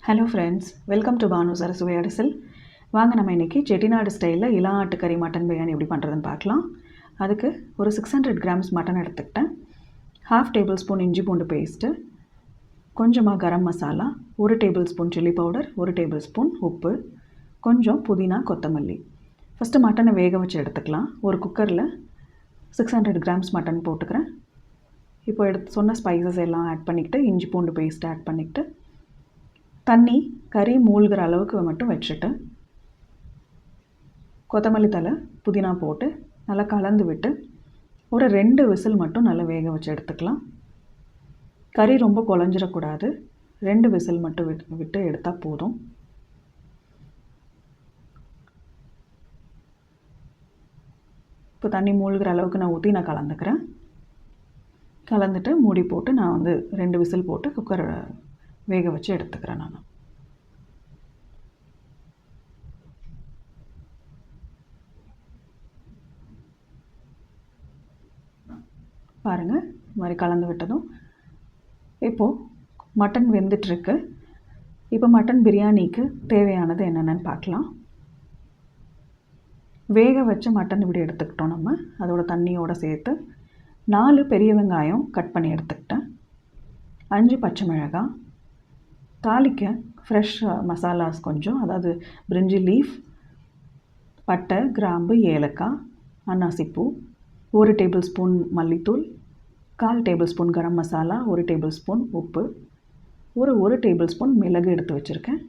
Hello friends, welcome to Banu சரசுவை அரிசல். வாங்க நம்ம இன்றைக்கி செட்டிநாடு ஸ்டைலில் இளா ஆட்டுக்கறி மட்டன் பிரியாணி எப்படி பண்ணுறதுன்னு பார்க்கலாம். அதுக்கு ஒரு 600 கிராம்ஸ் மட்டன் எடுத்துக்கிட்டேன். 1/2 டேபிள் ஸ்பூன் இஞ்சி பூண்டு பேஸ்ட்டு, கொஞ்சமாக garam masala, 1 tablespoon chilli powder, 1 tablespoon உப்பு, கொஞ்சம் புதினா கொத்தமல்லி. ஃபஸ்ட்டு மட்டனை வேக வச்சு எடுத்துக்கலாம். ஒரு குக்கரில் 600 கிராம்ஸ் மட்டன் போட்டுக்கிறேன். இப்போ சொன்ன ஸ்பைசஸ் எல்லாம் ஆட் பண்ணிக்கிட்டு, இஞ்சி பூண்டு பேஸ்ட் ஆட் பண்ணிக்கிட்டு, தண்ணி கறி மூழ்கிற அளவுக்கு மட்டும் வச்சுட்டு, கொத்தமல்லி தழை புதினா போட்டு நல்லா கலந்து விட்டு ஒரு 2 விசில் மட்டும் நல்லா வேக வச்சு எடுத்துக்கலாம். கறி ரொம்ப குழஞ்சிடக்கூடாது. 2 விசில் மட்டும் விட்டு எடுத்தால் போதும். இப்போ தண்ணி மூழ்கிற அளவுக்கு நான் ஊற்றி கலந்துக்கிறேன். கலந்துட்டு மூடி போட்டு நான் 2 விசில் போட்டு குக்கரை வேக வச்சு எடுத்துக்கிறேன். நான் பாருங்கள், இது மாதிரி கலந்து விட்டதும் இப்போது மட்டன் வெந்துட்டுருக்கு. இப்போ மட்டன் பிரியாணிக்கு தேவையானது என்னென்னு பார்க்கலாம். வேக வச்ச மட்டன் இப்படி எடுத்துக்கிட்டோம். நம்ம அதோட தண்ணியோடு சேர்த்து 4 பெரிய வெங்காயம் கட் பண்ணி எடுத்துக்கிட்டேன். 5 பச்சை மிளகாய், தாளிக்க ஃப்ரெஷ் மசாலாஸ் கொஞ்சம், அதாவது பிரிஞ்சி லீஃப், பட்டை, கிராம்பு, ஏலக்காய், அன்னாசிப்பூ, 1 டேபிள் ஸ்பூன் மல்லித்தூள், 1/4 டேபிள் ஸ்பூன் கரம் மசாலா, 1 டேபிள் ஸ்பூன் உப்பு, 1 டேபிள் ஸ்பூன் மிளகு எடுத்து வச்சுருக்கேன்.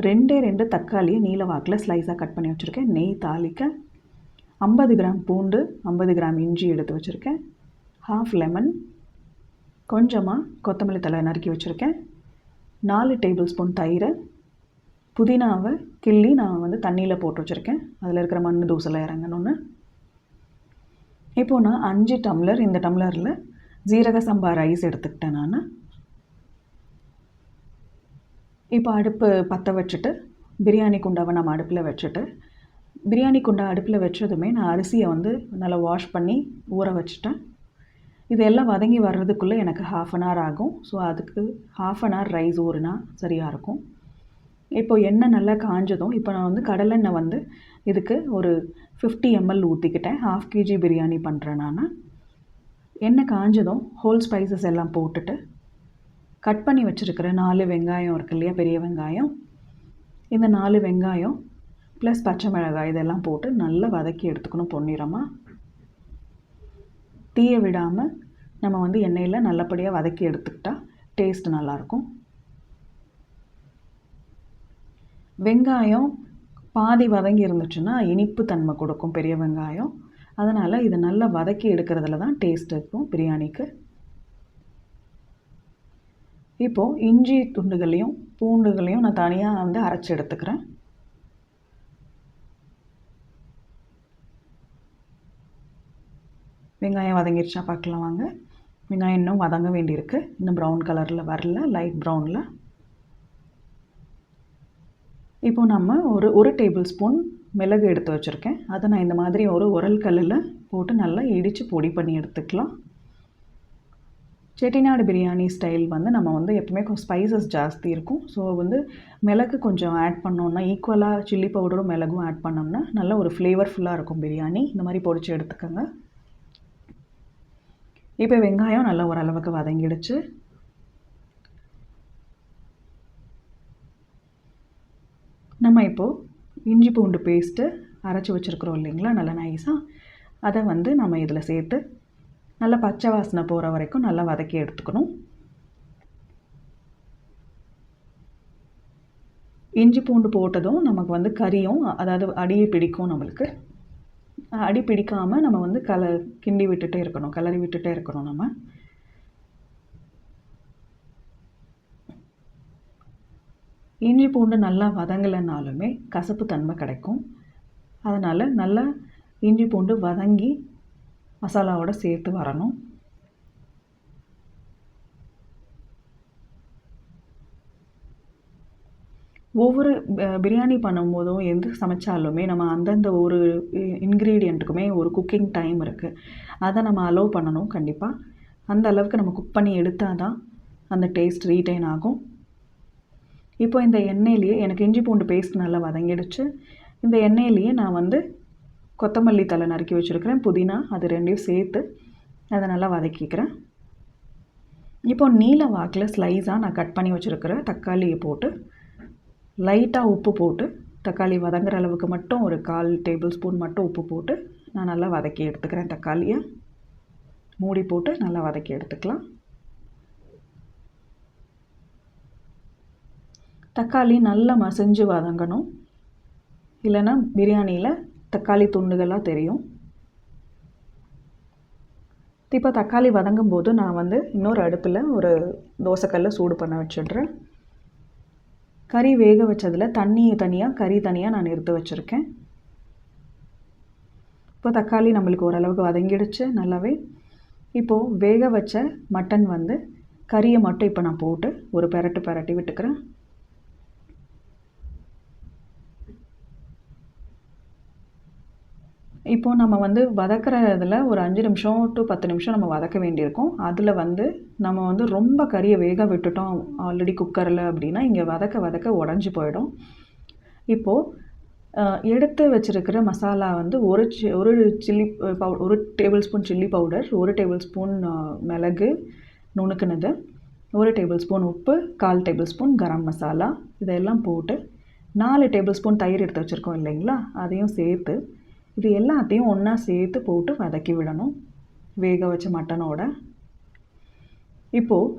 2 தக்காளியை நீல வாக்கில் ஸ்லைஸாக கட் பண்ணி வச்சுருக்கேன். நெய் தாளிக்க 50 கிராம் பூண்டு, 50 கிராம் இஞ்சி எடுத்து வச்சுருக்கேன். 1/2 லெமன், கொஞ்சமாக கொத்தமல்லி தழை நறுக்கி வச்சுருக்கேன். 4 டேபிள் ஸ்பூன் தயிர், புதினாவை கிள்ளி நான் தண்ணியில் போட்டு வச்சுருக்கேன். அதில் இருக்கிற மண் தூசலை இறங்கணுன்னு. இப்போது நான் 5 டம்ளர், இந்த டம்ளரில் ஜீரக சம்பா ரைஸ் எடுத்துக்கிட்டேன். நான் இப்போ அடுப்பு பற்ற வச்சுட்டு பிரியாணி குண்டாவை நம்ம அடுப்பில் வச்சுட்டு, பிரியாணி குண்டா அடுப்பில் வச்சதுமே நான் அரிசியை நல்லா வாஷ் பண்ணி ஊற வச்சுட்டேன். இதெல்லாம் வதங்கி வர்றதுக்குள்ளே எனக்கு 1/2 அன் ஹவர் ஆகும். ஸோ அதுக்கு 1/2 அன் ஹவர் ரைஸ் ஊறுனா சரியாக இருக்கும். இப்போ எண்ணெய் நல்லா காஞ்சதும் இப்போ நான் கடலெண்ணெய் இதுக்கு ஒரு 50 ml ஊற்றிக்கிட்டேன். 1/2 kg பிரியாணி பண்ணுறேன் நான். எண்ணெய் காஞ்சதும் ஹோல் ஸ்பைசஸ் எல்லாம் போட்டுட்டு, கட் பண்ணி வச்சுருக்கிற 4 வெங்காயம் இருக்கு இல்லையா, பெரிய வெங்காயம், இந்த 4 வெங்காயம் ப்ளஸ் பச்சை மிளகாய் இதெல்லாம் போட்டு நல்லா வதக்கி எடுத்துக்கணும் பொன்னிறமாக. தீயை விடாமல் நம்ம எண்ணெயில் நல்லபடியாக வதக்கி எடுத்துக்கிட்டால் டேஸ்ட் நல்லாயிருக்கும். வெங்காயம் பாதி வதங்கி இருந்துச்சுன்னா இனிப்பு தன்மை கொடுக்கும் பெரிய வெங்காயம். அதனால் இது நல்லா வதக்கி எடுக்கிறதுல தான் டேஸ்ட் இருக்கும் பிரியாணிக்கு. இப்போது இஞ்சி துண்டுகளையும் பூண்டுகளையும் நான் தனியாக அரைச்சி எடுத்துக்கிறேன். வெங்காயம் வதங்கிடுச்சா பார்க்கலாம் வாங்க. வெங்காயம் இன்னும் வதங்க வேண்டியிருக்கு. இன்னும் ப்ரௌன் கலரில் வரல, லைட் ப்ரௌனில். இப்போ நம்ம ஒரு டேபிள் ஸ்பூன் மிளகு எடுத்து வச்சுருக்கேன். அதை நான் இந்த மாதிரி ஒரு உரல் கல்லில் போட்டு நல்லா இடித்து பொடி பண்ணி எடுத்துக்கலாம். செட்டிநாடு பிரியாணி ஸ்டைல் நம்ம எப்பவுமே கொஞ்சம் ஸ்பைசஸ் ஜாஸ்தி இருக்கும். ஸோ மிளகு கொஞ்சம் ஆட் பண்ணோன்னா, ஈக்குவலாக சில்லி பவுடரும் மிளகும் ஆட் பண்ணோம்னா நல்ல ஒரு ஃப்ளேவர்ஃபுல்லாக இருக்கும் பிரியாணி. இந்த மாதிரி பொடிச்சு எடுத்துக்கோங்க. இப்போ வெங்காயம் நல்லா ஓரளவுக்கு வதங்கிடுச்சு. நம்ம இப்போது இஞ்சி பூண்டு பேஸ்ட்டு அரைச்சி வச்சுருக்குறோம் இல்லைங்களா, நல்லா நைஸாக, அதை நம்ம இதில் சேர்த்து நல்லா பச்சை வாசனை போகிற வரைக்கும் நல்லா வதக்கி எடுத்துக்கணும். இஞ்சி பூண்டு போட்டதும் நமக்கு கறியும், அதாவது அடியை பிடிக்கும். நம்மளுக்கு அடி பிடிக்காமல் நம்ம கிண்டி விட்டுட்டே இருக்கணும், கிளறி விட்டுட்டே இருக்கணும். நம்ம இஞ்சி பூண்டு நல்லா வதங்கலைனாலுமே கசப்பு தன்மை கிடைக்கும். அதனால் நல்லா இஞ்சி பூண்டு வதங்கி மசாலாவோடு சேர்த்து வரணும். ஒவ்வொரு பிரியாணி பண்ணும்போதும் எந்த சமைச்சாலுமே நம்ம அந்தந்த ஒரு இன்க்ரீடியண்ட்டுக்குமே ஒரு குக்கிங் டைம் இருக்குது. அதை நம்ம அலோவ் பண்ணணும் கண்டிப்பாக. அந்த அளவுக்கு நம்ம குக் பண்ணி எடுத்தால் தான் அந்த டேஸ்ட் ரீட்டைன் ஆகும். இப்போ இந்த எண்ணெயிலேயே எனக்கு இஞ்சி பூண்டு பேஸ்ட் நல்லா வதங்கிடுச்சு. இந்த எண்ணெயிலேயே நான் வந்து கொத்தமல்லி தழை நறுக்கி வச்சுருக்கிறேன், புதினா, அது ரெண்டையும் சேர்த்து அதை நல்லா வதக்கிக்கிறேன். இப்போ நீல வாக்கில் ஸ்லைஸாக நான் கட் பண்ணி வச்சுருக்கிற தக்காளியை போட்டு லைட்டாக உப்பு போட்டு, தக்காளி வதங்குற அளவுக்கு மட்டும் ஒரு 1/4 டேபிள் ஸ்பூன் மட்டும் உப்பு போட்டு நான் நல்லா வதக்கி எடுத்துக்கிறேன். தக்காளியை மூடி போட்டு நல்லா வதக்கி எடுத்துக்கலாம். தக்காளி நல்லா மசிஞ்சு வதங்கணும், இல்லைன்னா பிரியாணியில் தக்காளி துண்டுகளாக தெரியும். இப்போ தக்காளி வதங்கும் போது நான் வந்து இன்னொரு அடுப்பில் ஒரு தோசைக்கல்லை சூடு பண்ண வச்சிடுறேன். கறி வேக வச்சதில் தண்ணி தனியாக கறி தனியாக நான் எடுத்து வச்சுருக்கேன். இப்போ தக்காளி நம்மளுக்கு ஓரளவுக்கு வதங்கிடுச்சு நல்லாவே. இப்போது வேக வச்ச மட்டன் வந்து கறியை மட்டும் இப்போ நான் போட்டு ஒரு பெரட்டி விட்டுக்கிறேன். இப்போது நம்ம வந்து வதக்கிறதுல ஒரு 5 நிமிஷம் டு 10 நிமிஷம் நம்ம வதக்க வேண்டியிருக்கும். அதில் வந்து நம்ம வந்து ரொம்ப கறியை வேக விட்டுட்டோம் ஆல்ரெடி குக்கரில் அப்படின்னா இங்கே வதக்க உடஞ்சி போயிடும். இப்போது எடுத்து வச்சுருக்கிற மசாலா வந்து ஒரு table spoon chilli powder, 1 table spoon மிளகு நுணுக்குனது, 1 டேபிள் ஸ்பூன் உப்பு, 1/4 டேபிள் ஸ்பூன் கரம் மசாலா, இதெல்லாம் போட்டு 4 டேபிள் ஸ்பூன் தயிர் எடுத்து வச்சுருக்கோம் இல்லைங்களா, அதையும் சேர்த்து இது எல்லாத்தையும் ஒன்றா சேர்த்து போட்டு வதக்கி விடணும் வேக வச்ச மட்டனோட. இப்போது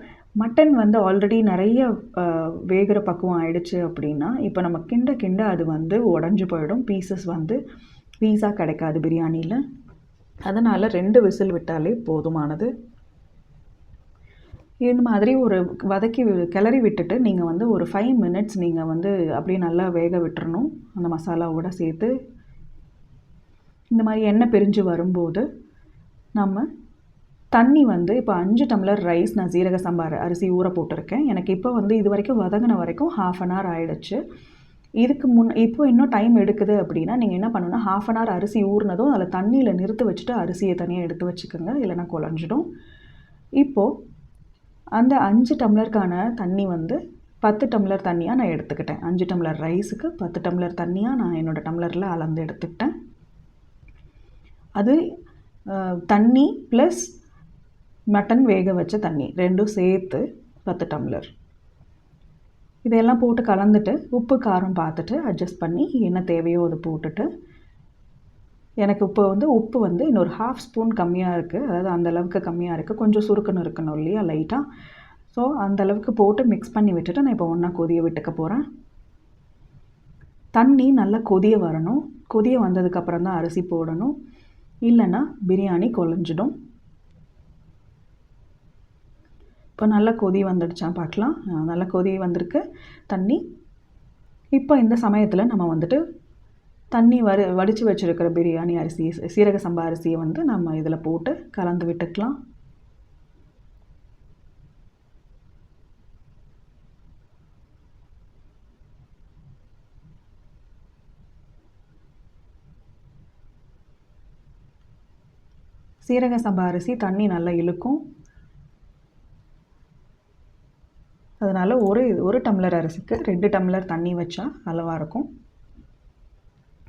மட்டன் வந்து ஆல்ரெடி நிறைய வேகிற பக்குவம் ஆயிடுச்சு அப்படின்னா இப்போ நம்ம கிண்ட அது வந்து உடஞ்சி போயிடும். பீசஸ் வந்து பீஸாக கிடைக்காது பிரியாணியில். அதனால் 2 விசில் விட்டாலே போதுமானது. இந்த மாதிரி ஒரு கிளறி விட்டுட்டு நீங்கள் வந்து ஒரு 5 மினிட்ஸ் நீங்கள் வந்து அப்படியே நல்லா வேக விட்டுறணும் அந்த மசாலாவோட சேர்த்து. இந்த மாதிரி எண்ணெய் பிரிஞ்சு வரும்போது நம்ம தண்ணி வந்து இப்போ 5 டம்ளர் ரைஸ் நான் ஜீரக சம்பா அரிசி ஊற போட்டிருக்கேன். எனக்கு இப்போ வந்து இது வரைக்கும் வதங்கின வரைக்கும் 1/2 அன் ஹவர் ஆகிடுச்சு. இதுக்கு இப்போ இன்னும் டைம் எடுக்குது அப்படின்னா நீங்கள் என்ன பண்ணணும்னா 1/2 அன் ஹவர் அரிசி ஊறினதும் அதில் தண்ணியில் நிறுத்தி வச்சுட்டு அரிசியை தனியாக எடுத்து வச்சுக்கோங்க, இல்லைன்னா குழஞ்சிடும். இப்போது அந்த 5 டம்ளருக்கான தண்ணி வந்து 10 டம்ளர் தண்ணியாக நான் எடுத்துக்கிட்டேன். 5 டம்ளர் ரைஸுக்கு 10 டம்ளர் தண்ணியாக நான் என்னோடய டம்ளரில் அளந்து எடுத்துக்கிட்டேன். அது தண்ணி ப்ளஸ் மட்டன் வேக வச்ச தண்ணி ரெண்டும் சேர்த்து 10 டம்ளர். இதையெல்லாம் போட்டு கலந்துட்டு உப்பு காரம் பார்த்துட்டு அட்ஜஸ்ட் பண்ணி என்ன தேவையோ அதை போட்டுட்டு, எனக்கு இப்போ வந்து உப்பு வந்து இன்னொரு 1/2 ஸ்பூன் கம்மியாக இருக்குது, அதாவது அந்தளவுக்கு கம்மியாக இருக்குது, கொஞ்சம் சுருக்குன்னு இருக்கணும் இல்லையா லைட்டாக. ஸோ அந்தளவுக்கு போட்டு மிக்ஸ் பண்ணி விட்டுட்டு நான் இப்போ ஒன்றா கொதிய விட்டுக்க போகிறேன். தண்ணி நல்லா கொதிய வரணும். கொதிய வந்ததுக்கப்புறம் தான் அரிசி போடணும், இல்லைன்னா பிரியாணி குழஞ்சிடும். இப்போ நல்லா கொதி வந்துடுச்சான் பார்க்கலாம். நல்லா கொதி வந்திருக்கு தண்ணி. இப்போ இந்த சமயத்தில் நம்ம வந்துட்டு தண்ணி வடித்து வச்சுருக்கிற பிரியாணி அரிசி சீரக சம்பா அரிசியை வந்து நம்ம இதில் போட்டு கலந்து விட்டுக்கலாம். சீரக சம்பா அரிசி தண்ணி நல்லா இழுக்கும், அதனால் ஒரு டம்ளர் அரிசிக்கு 2 டம்ளர் தண்ணி வச்சா அளவாக இருக்கும்.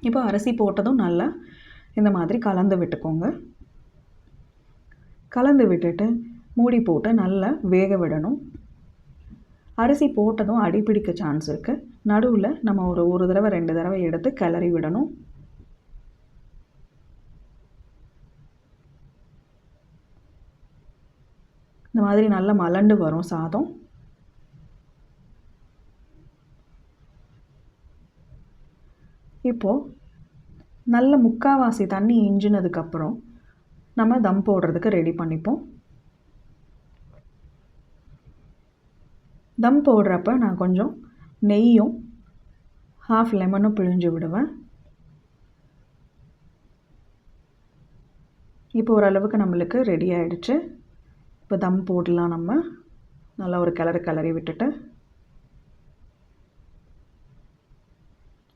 இப்போ அரிசி போட்டதும் நல்லா இந்த மாதிரி கலந்து விட்டுக்கோங்க. கலந்து விட்டுட்டு மூடி போட்டு நல்லா வேக விடணும். அரிசி போட்டதும் அடிப்பிடிக்க சான்ஸ் இருக்குது. நடுவில் நம்ம ஒரு தடவை 2 தடவை எடுத்து கிளறி விடணும். இந்த மாதிரி நல்லா மலண்டு வரும் சாதம். இப்போது நல்ல முக்கால்வாசி தண்ணி இஞ்சினதுக்கப்புறம் நம்ம தம் போடுறதுக்கு ரெடி பண்ணிப்போம். தம் போடுறப்ப நான் கொஞ்சம் நெய்யும் 1/2 லெமனும் பிழிஞ்சு விடுவேன். இப்போ ஓரளவுக்கு நம்மளுக்கு ரெடி ஆகிடுச்சு. இப்போ தம் போடலாம். நம்ம நல்லா ஒரு கிளறி விட்டுட்டு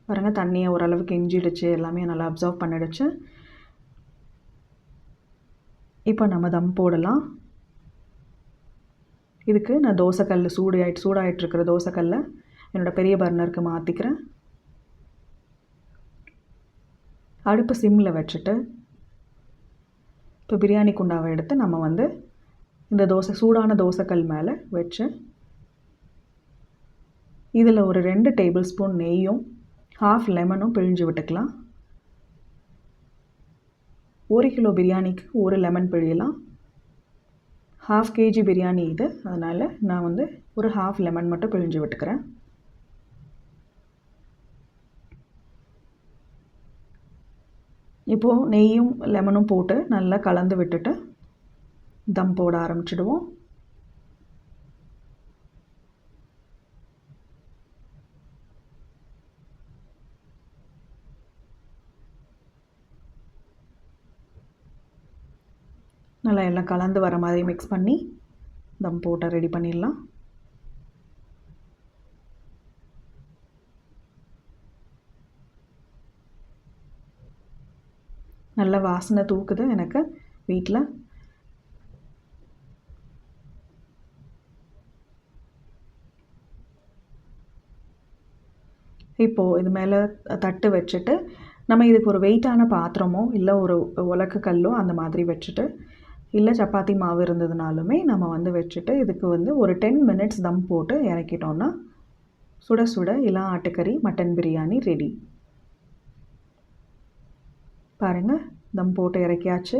பாருங்கள், தண்ணியை ஓரளவுக்கு இஞ்சிடுச்சு, எல்லாமே நல்லா அப்சர்வ் பண்ணிடுச்சு. இப்போ நம்ம தம் போடலாம். இதுக்கு நான் தோசைக்கல் சூடாயிட்டுருக்கிற தோசைக்கல்லை என்னோடய பெரிய பர்னருக்கு மாற்றிக்கிறேன். அடுப்பு சிம்மில் வச்சுட்டு இப்போ பிரியாணி குண்டாவை எடுத்து நம்ம வந்து இந்த சூடான தோசைக்கல் மேலே வச்சு இதில் ஒரு 2 டேபிள் ஸ்பூன் நெய்யும் 1/2 லெமனும் பிழிஞ்சு விட்டுக்கலாம். 1 கிலோ பிரியாணிக்கு 1 லெமன் பிழியலாம். 1/2 kg பிரியாணி இது, அதனால் நான் வந்து ஒரு 1/2 லெமன் மட்டும் பிழிஞ்சு விட்டுக்கிறேன். இப்போது நெய்யும் லெமனும் போட்டு நல்லா கலந்து விட்டுட்டு தம் போட ஆரம்பிச்சிடுவோம். நல்லா எல்லாம் கலந்து வர மாதிரி மிக்ஸ் பண்ணி தம் போட்ட ரெடி பண்ணிடலாம். நல்ல வாசனை தூக்குது எனக்கு வீட்டில். இப்போது இது மேலே தட்டு வச்சுட்டு நம்ம இதுக்கு ஒரு வெயிட்டான பாத்திரமோ இல்லை ஒரு உலக்கு கல்லோ அந்த மாதிரி வச்சுட்டு, இல்லை சப்பாத்தி மாவு இருந்ததுனாலுமே நம்ம வந்து வச்சுட்டு இதுக்கு வந்து ஒரு 10 மினிட்ஸ் தம் போட்டு இறக்கிட்டோன்னா சுட சுட இளா ஆட்டுக்கறி மட்டன் பிரியாணி ரெடி. பாருங்கள், தம் போட்டு இறக்கியாச்சு.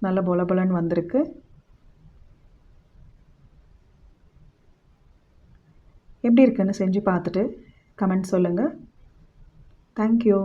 நல்ல பொலபொலன்னு வந்திருக்கு. எப்படி இருக்குன்னு செஞ்சு பார்த்துட்டு கமெண்ட் சொல்லுங்கள். தேங்க்யூ.